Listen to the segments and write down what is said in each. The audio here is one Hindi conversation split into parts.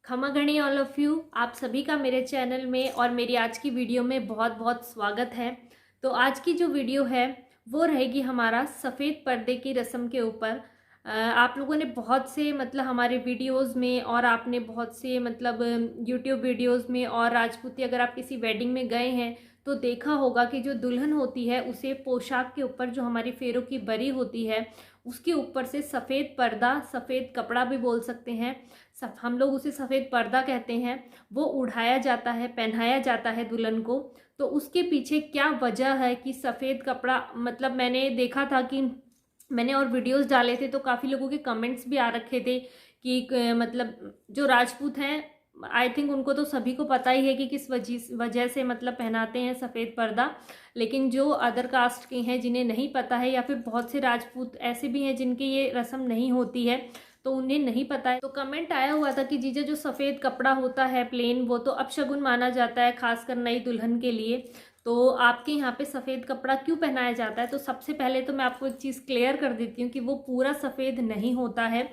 खमा गणी ऑल ऑफ यू, आप सभी का मेरे चैनल में और मेरी आज की वीडियो में बहुत बहुत स्वागत है। तो आज की जो वीडियो है वो रहेगी हमारा सफ़ेद पर्दे की रस्म के ऊपर। आप लोगों ने बहुत से मतलब हमारे वीडियोस में और आपने बहुत से मतलब यूट्यूब वीडियोस में और राजपूती अगर आप किसी वेडिंग में गए हैं तो देखा होगा कि जो दुल्हन होती है उसे पोशाक के ऊपर जो हमारी फेरों की बरी होती है उसके ऊपर से सफ़ेद पर्दा, सफ़ेद कपड़ा भी बोल सकते हैं, हम लोग उसे सफ़ेद पर्दा कहते हैं, वो उड़ाया जाता है, पहनाया जाता है दुल्हन को। तो उसके पीछे क्या वजह है कि सफ़ेद कपड़ा मतलब मैंने देखा था कि मैंने और वीडियोस डाले थे तो काफ़ी लोगों के कमेंट्स भी आ रखे थे कि मतलब जो राजपूत हैं आई थिंक उनको तो सभी को पता ही है कि किस वजह से मतलब पहनाते हैं सफ़ेद पर्दा। लेकिन जो अदर कास्ट के हैं जिन्हें नहीं पता है या फिर बहुत से राजपूत ऐसे भी हैं जिनकी ये रस्म नहीं होती है तो उन्हें नहीं पता है। तो कमेंट आया हुआ था कि जीजा जो सफ़ेद कपड़ा होता है प्लेन वो तो अपशगुन माना जाता है, खासकर नई दुल्हन के लिए। तो आपके यहाँ पे सफ़ेद कपड़ा क्यों पहनाया जाता है? तो सबसे पहले तो मैं आपको एक चीज़ क्लियर कर देती हूँ कि वो पूरा सफ़ेद नहीं होता है।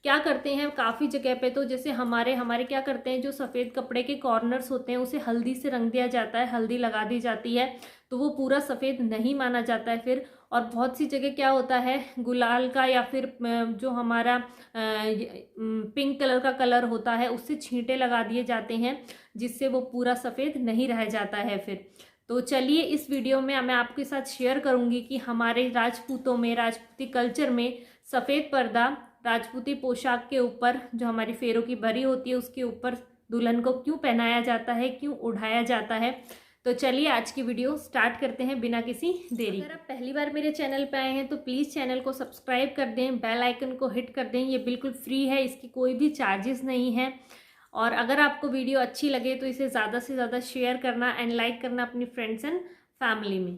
क्या करते हैं काफ़ी जगह पे, तो जैसे हमारे हमारे क्या करते हैं, जो सफ़ेद कपड़े के कॉर्नर्स होते हैं उसे हल्दी से रंग दिया जाता है, हल्दी लगा दी जाती है, तो वो पूरा सफ़ेद नहीं माना जाता है फिर। और बहुत सी जगह क्या होता है, गुलाल का या फिर जो हमारा पिंक कलर का कलर होता है उससे छींटे लगा दिए जाते हैं जिससे वो पूरा सफ़ेद नहीं रह जाता है फिर। तो चलिए इस वीडियो में मैं आपके साथ शेयर करूंगी कि हमारे राजपूतों में, राजपूती कल्चर में सफ़ेद पर्दा राजपूती पोशाक के ऊपर जो हमारी फेरों की बरी होती है उसके ऊपर दुल्हन को क्यों पहनाया जाता है, क्यों उड़ाया जाता है। तो चलिए आज की वीडियो स्टार्ट करते हैं बिना किसी देरी। अगर आप पहली बार मेरे चैनल पे आए हैं तो प्लीज़ चैनल को सब्सक्राइब कर दें, बेल आइकन को हिट कर दें, ये बिल्कुल फ्री है, इसकी कोई भी चार्जेस नहीं है। और अगर आपको वीडियो अच्छी लगे तो इसे ज़्यादा से ज़्यादा शेयर करना एंड लाइक करना अपनी फ्रेंड्स एंड फैमिली में।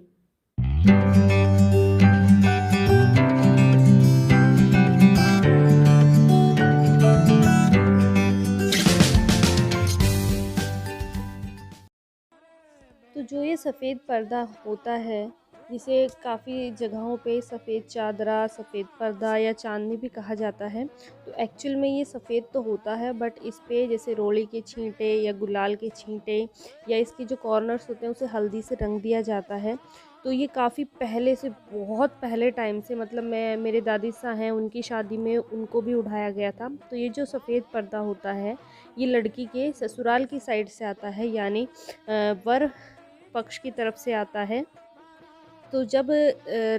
तो जो ये सफ़ेद पर्दा होता है, जिसे काफ़ी जगहों पे सफ़ेद चादरा, सफ़ेद पर्दा या चांदनी भी कहा जाता है, तो एक्चुअल में ये सफ़ेद तो होता है बट इस पे जैसे रोली के छींटे या गुलाल के छींटे या इसके जो कॉर्नर्स होते हैं उसे हल्दी से रंग दिया जाता है। तो ये काफ़ी पहले से, बहुत पहले टाइम से, मतलब मैं, मेरे दादी सा हैं, उनकी शादी में उनको भी उठाया गया था। तो ये जो सफ़ेद पर्दा होता है ये लड़की के ससुराल की साइड से आता है, यानी वर पक्ष की तरफ से आता है। तो जब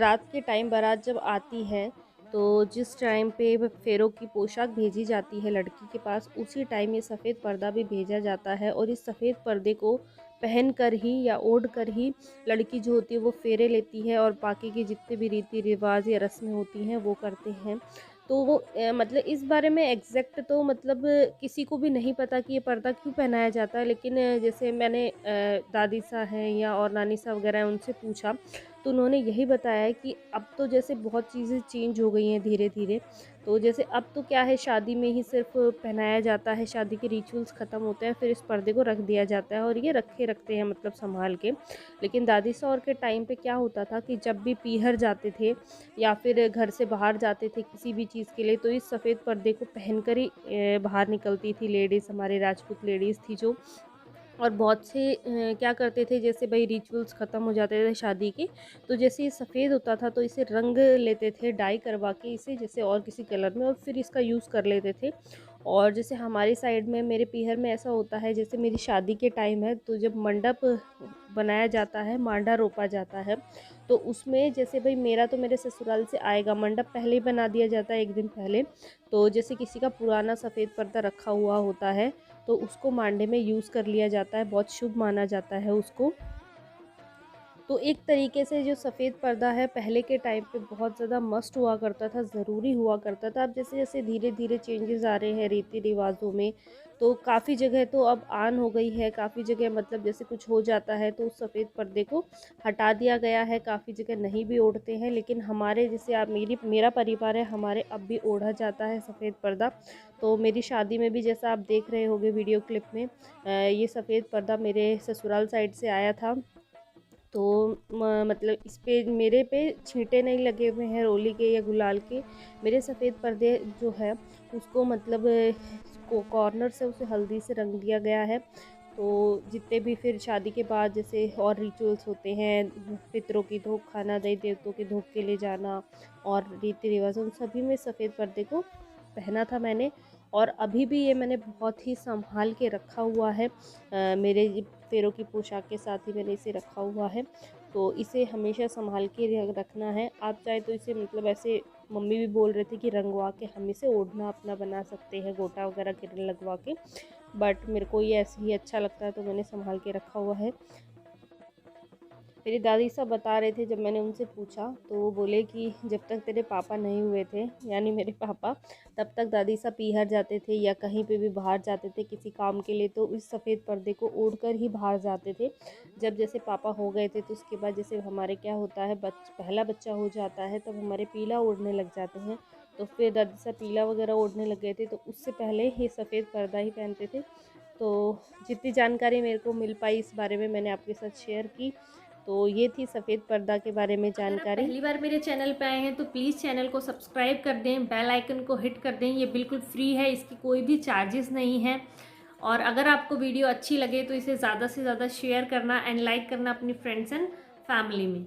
रात के टाइम बारात जब आती है तो जिस टाइम पे फेरों की पोशाक भेजी जाती है लड़की के पास, उसी टाइम ये सफ़ेद पर्दा भी भेजा जाता है और इस सफ़ेद पर्दे को पहन कर ही या ओढ़ कर ही लड़की जो होती है वो फेरे लेती है और बाकी के जितने भी रीति रिवाज या रस्में होती हैं वो करते हैं। तो वो मतलब इस बारे में एग्जैक्ट तो मतलब किसी को भी नहीं पता कि ये पर्दा क्यों पहनाया जाता है, लेकिन जैसे मैंने दादी सा हैं या और नानी सा वगैरह हैं उनसे पूछा तो उन्होंने यही बताया है कि अब तो जैसे बहुत चीज़ें चेंज हो गई हैं धीरे धीरे। तो जैसे अब तो क्या है, शादी में ही सिर्फ पहनाया जाता है, शादी के रिचुअल्स ख़त्म होते हैं फिर इस पर्दे को रख दिया जाता है और ये रखे रखते हैं मतलब संभाल के। लेकिन दादी सौर के टाइम पे क्या होता था कि जब भी पीहर जाते थे या फिर घर से बाहर जाते थे किसी भी चीज़ के लिए, तो इस सफ़ेद पर्दे को पहनकर ही बाहर निकलती थी लेडीज़, हमारे राजपूत लेडीज़ थी जो। और बहुत से क्या करते थे, जैसे भाई रिचुअल्स ख़त्म हो जाते थे शादी के, तो जैसे ये सफ़ेद होता था तो इसे रंग लेते थे डाई करवा के इसे जैसे और किसी कलर में, और फिर इसका यूज़ कर लेते थे। और जैसे हमारी साइड में, मेरे पीहर में ऐसा होता है, जैसे मेरी शादी के टाइम है तो जब मंडप बनाया जाता है, मांडा रोपा जाता है, तो उसमें जैसे भाई मेरा तो मेरे ससुराल से आएगा, मंडप पहले ही बना दिया जाता है एक दिन पहले। तो जैसे किसी का पुराना सफ़ेद पर्दा रखा हुआ होता है तो उसको मांडे में यूज़ कर लिया जाता है, बहुत शुभ माना जाता है उसको। तो एक तरीके से जो सफ़ेद पर्दा है पहले के टाइम पे बहुत ज़्यादा मस्ट हुआ करता था, ज़रूरी हुआ करता था। अब जैसे जैसे धीरे धीरे चेंजेस आ रहे हैं रीति रिवाजों में, तो काफ़ी जगह तो अब आन हो गई है, काफ़ी जगह मतलब जैसे कुछ हो जाता है तो उस सफ़ेद पर्दे को हटा दिया गया है, काफ़ी जगह नहीं भी ओढ़ते हैं। लेकिन हमारे जैसे आप, मेरा परिवार है, हमारे अब भी ओढ़ा जाता है सफ़ेद पर्दा। तो मेरी शादी में भी जैसा आप देख रहे होंगे वीडियो क्लिप में, ये सफ़ेद पर्दा मेरे ससुराल साइड से आया था। तो मतलब इस पे मेरे पे छींटे नहीं लगे हुए हैं रोली के या गुलाल के। मेरे सफ़ेद पर्दे जो है उसको मतलब कॉर्नर से उसे हल्दी से रंग दिया गया है। तो जितने भी फिर शादी के बाद जैसे और रिचुअल्स होते हैं, पितरों की धोख खाना, देवी देवताओं की धोख के ले जाना और रीति रिवाज, उन सभी में सफ़ेद पर्दे को पहना था मैंने। और अभी भी ये मैंने बहुत ही संभाल के रखा हुआ है। मेरे फेरों की पोशाक के साथ ही मैंने इसे रखा हुआ है। तो इसे हमेशा संभाल के रखना है। आप चाहे तो इसे मतलब ऐसे, मम्मी भी बोल रहे थे कि रंगवा के हम इसे ओढ़ना अपना बना सकते हैं, गोटा वगैरह के लगवा के, बट मेरे को ये ऐसे ही अच्छा लगता है तो मैंने संभाल के रखा हुआ है। मेरी दादी सब बता रहे थे, जब मैंने उनसे पूछा तो वो बोले कि जब तक तेरे पापा नहीं हुए थे, यानी मेरे पापा, तब तक दादी सब पीहर जाते थे या कहीं पे भी बाहर जाते थे किसी काम के लिए, तो इस सफ़ेद पर्दे को ओढ़कर ही बाहर जाते थे। जब जैसे पापा हो गए थे तो उसके बाद जैसे हमारे क्या होता है, पहला बच्चा हो जाता है तब हमारे पीला ओढ़ने लग जाते हैं। तो फिर दादी साहब पीला वगैरह ओढ़ने लग गए थे, तो उससे पहले ये सफ़ेद पर्दा ही पहनते थे। तो जितनी जानकारी मेरे को मिल पाई इस बारे में मैंने आपके साथ शेयर की। तो ये थी सफ़ेद पर्दा के बारे में अगर आप जानकारी। पहली बार मेरे चैनल पे आए हैं तो प्लीज़ चैनल को सब्सक्राइब कर दें, बेल आइकन को हिट कर दें। ये बिल्कुल फ्री है, इसकी कोई भी चार्जेस नहीं है। और अगर आपको वीडियो अच्छी लगे तो इसे ज़्यादा से ज़्यादा शेयर करना एंड लाइक करना अपनी फ्रेंड्स एंड फैमिली में।